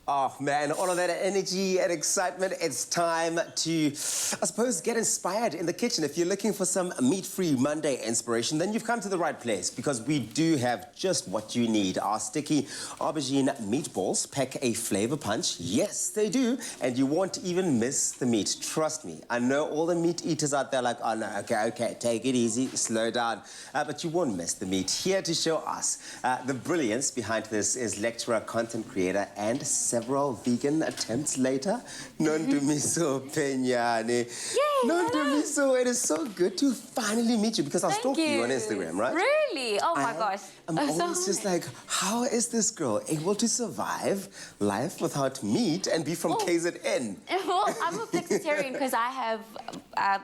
Oh man, all of that energy and excitement, it's time to, I suppose, get inspired in the kitchen. If you're looking for some meat-free Monday inspiration, then you've come to the right place because we do have just what you need. Our sticky aubergine meatballs pack a flavor punch. Yes, they do. And you won't even miss the meat. Trust me. I know all the meat eaters out there like, oh no, okay, take it easy, slow down. But you won't miss the meat. Here to show us the brilliance behind this is lecturer, content creator, and several vegan attempts later. Nondumiso Peñane. Yay! Nondumiso, it is so good to finally meet you because I stalked you on Instagram, right? Really? Oh my gosh. I'm always just like, how is this girl able to survive life without meat and be from KZN? Well, I'm a flexitarian because I have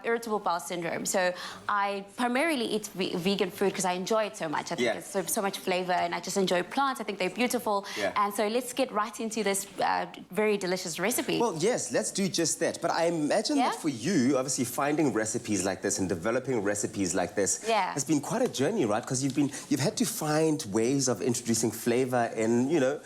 irritable bowel syndrome. So I primarily eat vegan food because I enjoy it so much. I think it's so much flavor, and I just enjoy plants. I think they're beautiful. Yeah. And so let's get right into this very delicious recipe. Well, yes, let's do just that. But I imagine that for you, obviously finding recipes like this and developing recipes like this has been quite a journey, right? Because you've had to find ways of introducing flavor in, you know,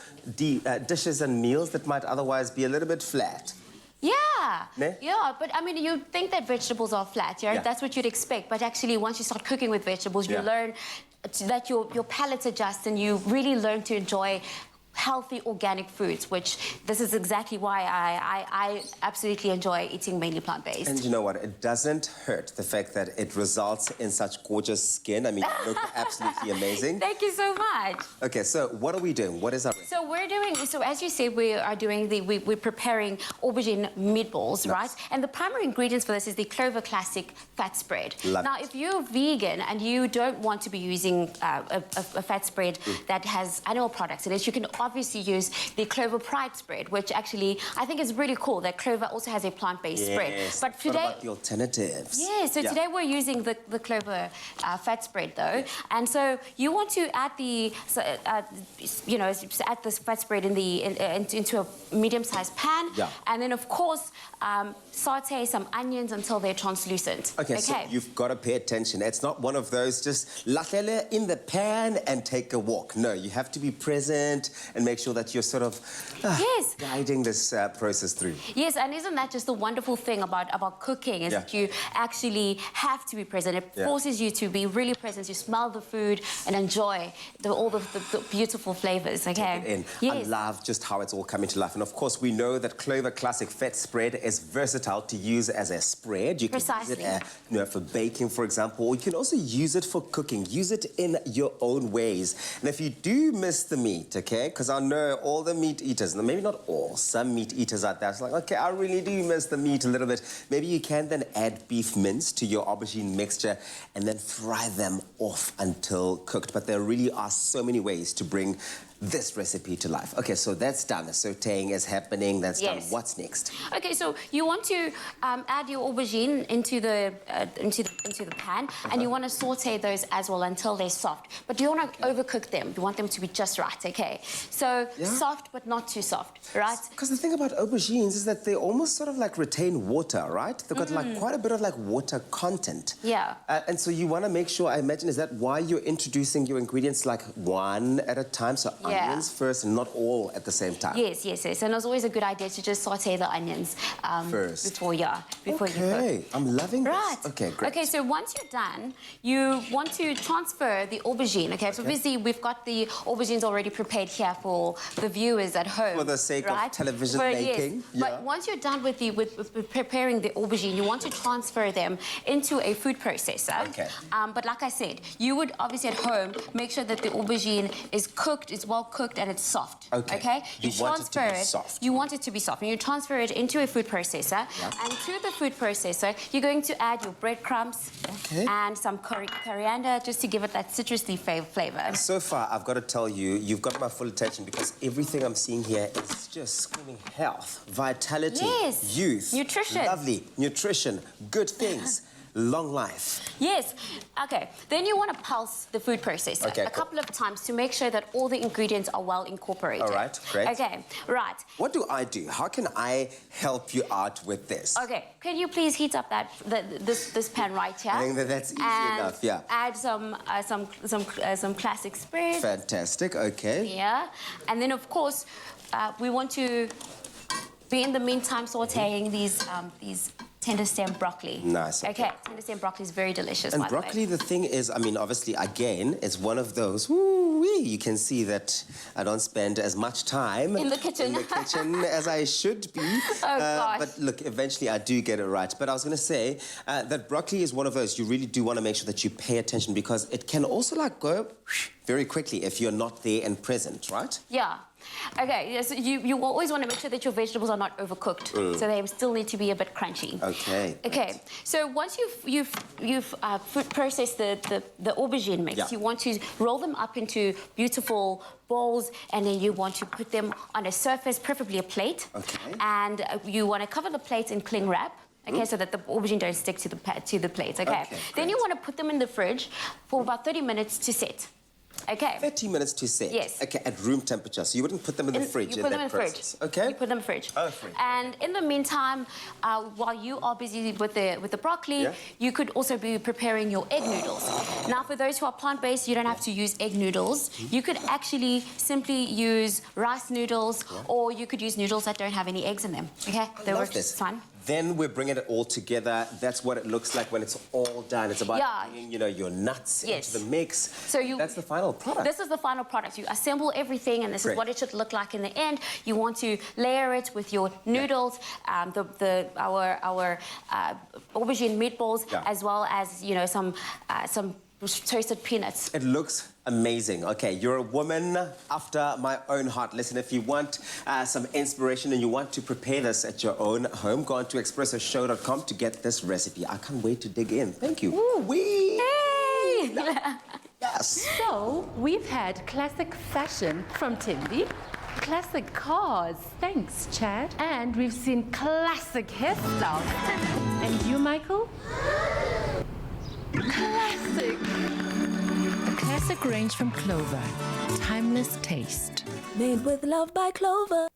dishes and meals that might otherwise be a little bit flat. Yeah, Ne? yeah, but I mean, you think that vegetables are flat, yeah? That's what you'd expect, but actually once you start cooking with vegetables, you learn that your palate adjusts and you really learn to enjoy healthy organic foods, which this is exactly why I absolutely enjoy eating mainly plant-based. And you know what? It doesn't hurt the fact that it results in such gorgeous skin. I mean, you look absolutely amazing. Thank you so much. Okay, so what are we doing? What is our recipe? So as you said, we're preparing aubergine meatballs, right? And the primary ingredients for this is the CLOVER Classic fat spread. Now, if you're vegan and you don't want to be using a fat spread that has animal products in it, you can obviously use the CLOVER Pride spread, which actually I think is really cool that CLOVER also has a plant-based spread. But today, what about the alternatives? Yeah, so today we're using the CLOVER fat spread though, and so you want to add the add this fat spread into a medium-sized pan, and then of course saute some onions until they're translucent. Okay, so you've got to pay attention. It's not one of those just latele in the pan and take a walk. No, you have to be present and make sure that you're sort of guiding this process through. Yes, and isn't that just the wonderful thing about cooking is that you actually have to be present. It forces you to be really present, to smell the food and enjoy all the beautiful flavors, okay? I love just how it's all coming to life. And of course, we know that CLOVER Classic Fat Spread is versatile to use as a spread. You can use it for baking, for example, or you can also use it for cooking. Use it in your own ways. And if you do miss the meat, okay, because I know all the meat eaters, maybe not all, some meat eaters out there, it's like, okay, I really do miss the meat a little bit. Maybe you can then add beef mince to your aubergine mixture and then fry them off until cooked. But there really are so many ways to bring this recipe to life. Okay, so that's done. The sauteing is happening. That's done. What's next? Okay, so you want to add your aubergine into the pan, and you want to saute those as well until they're soft. But you don't want to overcook them. You want them to be just right. Okay, so soft but not too soft, right? Because the thing about aubergines is that they almost sort of like retain water, right? They've got like quite a bit of like water content. Yeah. And so you want to make sure, I imagine, is that why you're introducing your ingredients like one at a time? So onions first and not all at the same time. Yes. And it's always a good idea to just saute the onions first before you cook. I'm loving this. Right. Okay, great. Okay, so once you're done, you want to transfer the aubergine. Okay, so obviously we've got the aubergines already prepared here for the viewers at home. For the sake of television making. But once you're done with preparing the aubergine, you want to transfer them into a food processor. Okay. But like I said, you would obviously at home make sure that the aubergine is cooked, is well cooked, and it's soft. Okay. You transfer want it to be soft. You want it to be soft, and you transfer it into a food processor. And to the food processor, you're going to add your breadcrumbs and some coriander just to give it that citrusy flavor. So far, I've got to tell you, you've got my full attention because everything I'm seeing here is just screaming health, vitality, youth, nutrition, lovely nutrition, good things. Long life. Yes. Okay. Then you want to pulse the food processor a couple of times to make sure that all the ingredients are well incorporated. All right. Great. Okay. Right. What do I do? How can I help you out with this? Okay. Can you please heat up this pan right here? I think that's easy enough. Yeah. Add some classic spread. Fantastic. Okay. Yeah. And then of course we want to be in the meantime sautéing these tender stem broccoli. Nice. Okay, tender stem broccoli is very delicious. And by the way. broccoli, the thing is, I mean, obviously, again, it's one of those. Woo-wee, you can see that I don't spend as much time in the kitchen as I should be. Oh gosh. But look, eventually I do get it right. But I was going to say that broccoli is one of those you really do want to make sure that you pay attention because it can also like go very quickly if you're not there and present, right? Yeah. Okay, yes, you always want to make sure that your vegetables are not overcooked, so they still need to be a bit crunchy. Okay. Okay, so once you've processed the aubergine mix, you want to roll them up into beautiful balls, and then you want to put them on a surface, preferably a plate. Okay. And you want to cover the plate in cling wrap. Okay, so that the aubergine don't stick to the plate. Okay. Then you want to put them in the fridge for about 30 minutes to set. Okay. 30 minutes to set. Yes. Okay, at room temperature. So you wouldn't put them in the fridge. You put them in the fridge. Okay. You put them in the fridge. Oh, fridge. And in the meantime, while you are busy with the broccoli, you could also be preparing your egg noodles. Now, for those who are plant-based, you don't have to use egg noodles. You could actually simply use rice noodles, or you could use noodles that don't have any eggs in them. Okay, that works just fine. Then we're bringing it all together. That's what it looks like when it's all done. It's about bringing, you know, your nuts into the mix. So that's the final product. This is the final product. You assemble everything, and this is what it should look like in the end. You want to layer it with your noodles, our aubergine meatballs, as well as, you know, some toasted peanuts. It looks amazing. Okay, you're a woman after my own heart. Listen, if you want some inspiration and you want to prepare this at your own home, go on to expressoshow.com to get this recipe. I can't wait to dig in. Thank you. Ooh-wee! Hey! Yes. So, we've had classic fashion from Timby, classic cars, thanks Chad, and we've seen classic hairstyles. And you, Michael? Classic. A classic range from Clover. Timeless taste. Made with love by Clover.